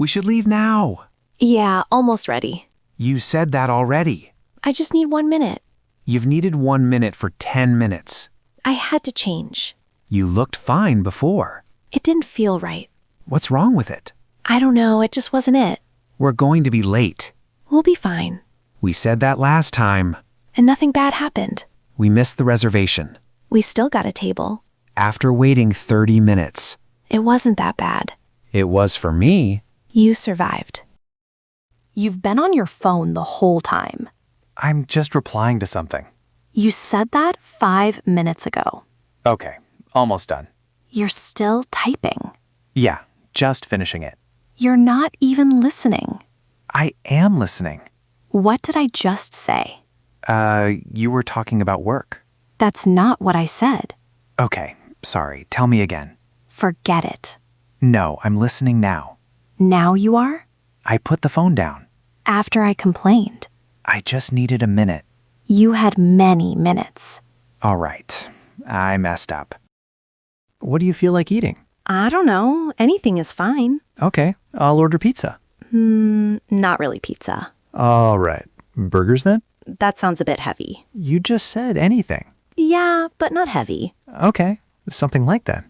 We should leave now. Yeah, almost ready. You said that already. I just need 1 minute. You've needed 1 minute for 10 minutes. I had to change. You looked fine before. It didn't feel right. What's wrong with it? I don't know, it just wasn't it. We're going to be late. We'll be fine. We said that last time. And nothing bad happened. We missed the reservation. We still got a table. After waiting 30 minutes. It wasn't that bad. It was for me. You survived. You've been on your phone the whole time. I'm just replying to something. You said that 5 minutes ago. Okay, almost done. You're still typing. Yeah, just finishing it. You're not even listening. I am listening. What did I just say? You were talking about work. That's not what I said. Okay, sorry. Tell me again. Forget it. No, I'm listening now. Now you are? I put the phone down. After I complained. I just needed a minute. You had many minutes. All right, I messed up. What do you feel like eating? I don't know. Anything is fine. Okay, I'll order pizza. Not really pizza. All right. Burgers then? That sounds a bit heavy. You just said anything. Yeah, but not heavy. Okay, something like that.